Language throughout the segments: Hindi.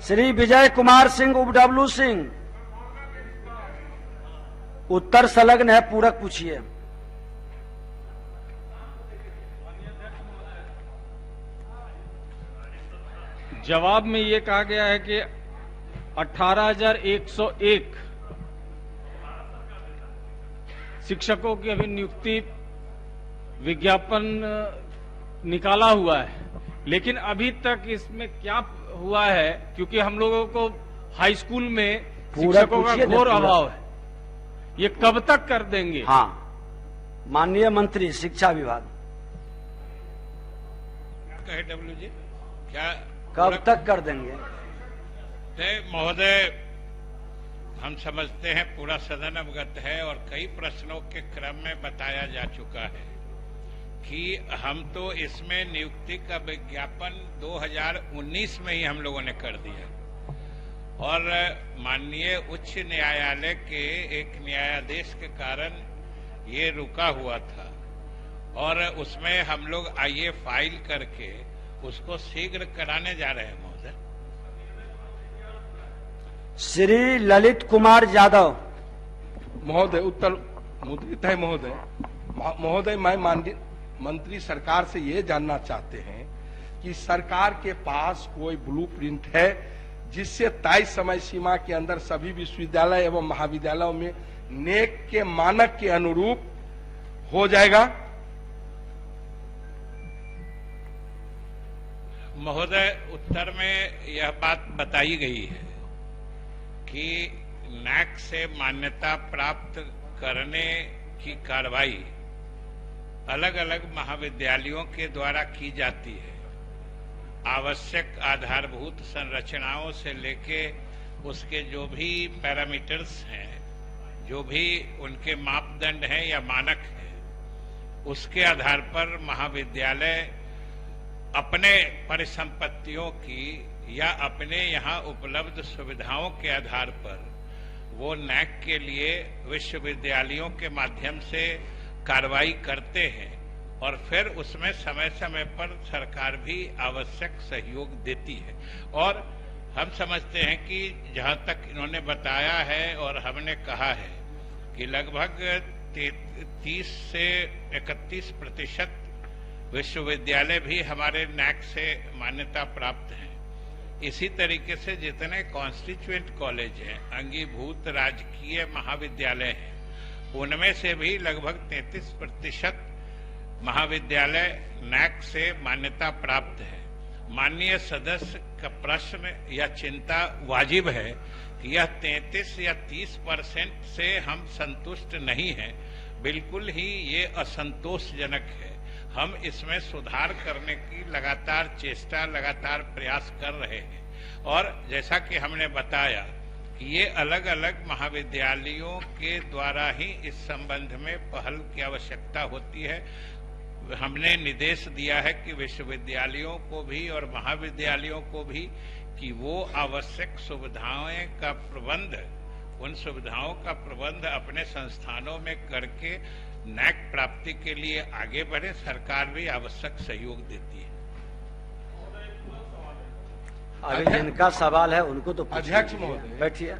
श्री विजय कुमार सिंह उपडब्ल्यू सिंह। उत्तर संलग्न है, पूरक पूछिए। जवाब में ये कहा गया है कि 18,101 शिक्षकों की अभी नियुक्ति विज्ञापन निकाला हुआ है, लेकिन अभी तक इसमें क्या हुआ है, क्योंकि हम लोगों को हाई स्कूल में शिक्षकों का घोर अभाव है, ये कब तक कर देंगे? हाँ, माननीय मंत्री शिक्षा विभाग, कहे डब्ल्यू जी, क्या कब तक कर देंगे? महोदय, हम समझते हैं पूरा सदन अवगत है और कई प्रश्नों के क्रम में बताया जा चुका है कि हम तो इसमें नियुक्ति का विज्ञापन 2019 में ही हम लोगों ने कर दिया और माननीय उच्च न्यायालय के एक न्यायाधीश के कारण ये रुका हुआ था और उसमें हम लोग आईए फाइल करके उसको शीघ्र कराने जा रहे हैं महोदय। श्री ललित कुमार यादव। महोदय, उत्तर मुद्रित है महोदय। महोदय, मैं माननीय मंत्री सरकार से ये जानना चाहते हैं कि सरकार के पास कोई ब्लूप्रिंट है जिससे तय समय सीमा के अंदर सभी विश्वविद्यालय एवं महाविद्यालयों में नेक के मानक के अनुरूप हो जाएगा? महोदय, उत्तर में यह बात बताई गई है कि नैक से मान्यता प्राप्त करने की कार्रवाई अलग अलग महाविद्यालयों के द्वारा की जाती है। आवश्यक आधारभूत संरचनाओं से लेके उसके जो भी पैरामीटर्स हैं, जो भी उनके मापदंड हैं या मानक हैं, उसके आधार पर महाविद्यालय अपने परिसंपत्तियों की या अपने यहाँ उपलब्ध सुविधाओं के आधार पर वो नैक के लिए विश्वविद्यालयों के माध्यम से कार्रवाई करते हैं और फिर उसमें समय समय पर सरकार भी आवश्यक सहयोग देती है। और हम समझते हैं कि जहां तक इन्होंने बताया है और हमने कहा है कि लगभग 30 से 31% विश्वविद्यालय भी हमारे नैक से मान्यता प्राप्त हैं। इसी तरीके से जितने कॉन्स्टिट्यूएंट कॉलेज हैं, अंगीभूत राजकीय महाविद्यालय हैं, उनमें से भी लगभग 33% महाविद्यालय नैक से मान्यता प्राप्त है। माननीय सदस्य का प्रश्न या चिंता वाजिब है कि यह 33 या 30% से हम संतुष्ट नहीं हैं, बिल्कुल ही ये असंतोषजनक है। हम इसमें सुधार करने की लगातार चेष्टा, लगातार प्रयास कर रहे हैं और जैसा कि हमने बताया कि ये अलग अलग महाविद्यालयों के द्वारा ही इस संबंध में पहल की आवश्यकता होती है। हमने निर्देश दिया है कि विश्वविद्यालयों को भी और महाविद्यालयों को भी कि वो आवश्यक सुविधाएं का प्रबंध, उन सुविधाओं का प्रबंध अपने संस्थानों में करके नैक प्राप्ति के लिए आगे बढ़े। सरकार भी आवश्यक सहयोग देती है। अभी जिनका सवाल है उनको तो अध्यक्ष महोदय, बैठिए।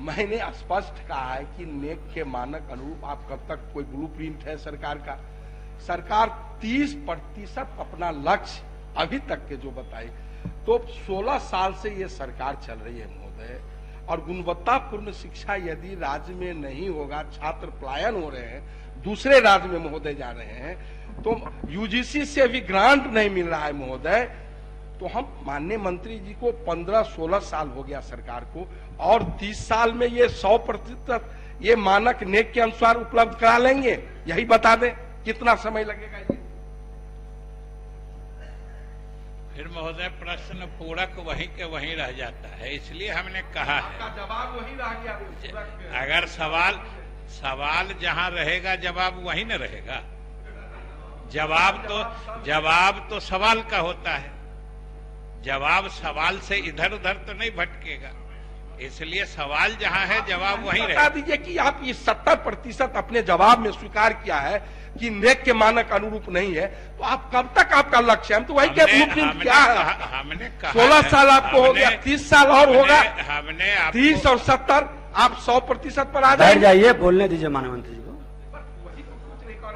मैंने स्पष्ट कहा है कि नेक के मानक अनुरूप आप कब तक, कोई ब्लूप्रिंट है सरकार का? सरकार 30% अपना लक्ष्य अभी तक के जो बताई, तो 16 साल से ये सरकार चल रही है महोदय, और गुणवत्तापूर्ण शिक्षा यदि राज्य में नहीं होगा, छात्र पलायन हो रहे हैं, दूसरे राज्य में महोदय जा रहे हैं, तो यूजीसी से भी ग्रांट नहीं मिल रहा है महोदय, तो हम माननीय मंत्री जी को 15-16 साल हो गया सरकार को, और 30 साल में ये 100% ये मानक नेक के अनुसार उपलब्ध करा लेंगे? यही बता दें कितना समय लगेगा ये? फिर महोदय, प्रश्न पूरक वहीं के वहीं रह जाता है, इसलिए हमने कहा है। आपका जवाब वही रह गया। अगर सवाल जहां रहेगा जवाब वहीं न रहेगा। जवाब तो सवाल का होता है, जवाब सवाल से इधर उधर तो नहीं भटकेगा। इसलिए सवाल जहां है जवाब वहीं बता रहे। दीजिए कि आप ये 70% अपने जवाब में स्वीकार किया है कि नेक के मानक अनुरूप नहीं है, तो आप कब तक आपका लक्ष्य है? हम तो वही क्या ब्लूप्रिंट क्या है? हमने कहा 16 साल आपको हो गया, 30 साल और होगा, हमने आपको 30 और 70 आप 100% पर आ बैठ जाएंगे। जाइए, बोलने दीजिए माननीय मंत्री जी को।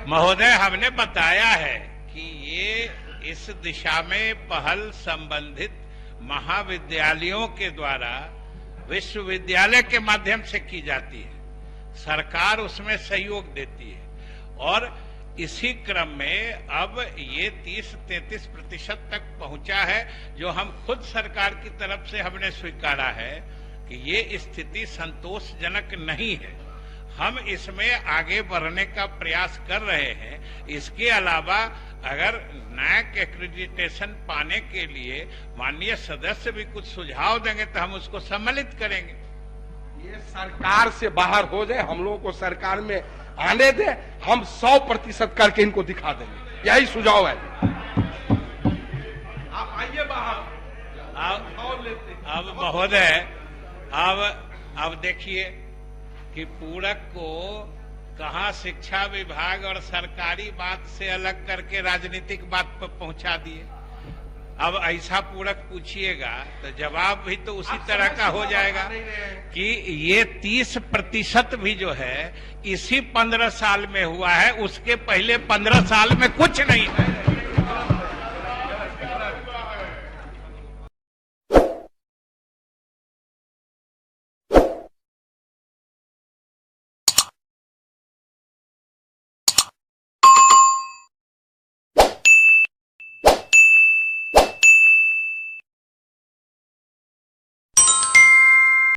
महोदय, हमने बताया है कि ये इस दिशा में पहल संबंधित महाविद्यालयों के द्वारा विश्वविद्यालय के माध्यम से की जाती है, सरकार उसमें सहयोग देती है, और इसी क्रम में अब ये 30-33% तक पहुंचा है, जो हम खुद सरकार की तरफ से हमने स्वीकारा है कि ये स्थिति संतोषजनक नहीं है। हम इसमें आगे बढ़ने का प्रयास कर रहे हैं। इसके अलावा अगर नैक एक्रेडिटेशन पाने के लिए माननीय सदस्य भी कुछ सुझाव देंगे तो हम उसको सम्मिलित करेंगे। ये सरकार से बाहर हो जाए, हम लोगों को सरकार में आने दे, हम 100% करके इनको दिखा देंगे, यही सुझाव है। आप आइए बाहर। अब महोदय, अब देखिए कि पूरक को कहां शिक्षा विभाग और सरकारी बात से अलग करके राजनीतिक बात पर पहुंचा दिए। अब ऐसा पूरक पूछिएगा तो जवाब भी तो उसी तरह का हो जाएगा कि ये 30% भी जो है इसी 15 साल में हुआ है, उसके पहले 15 साल में कुछ नहीं है।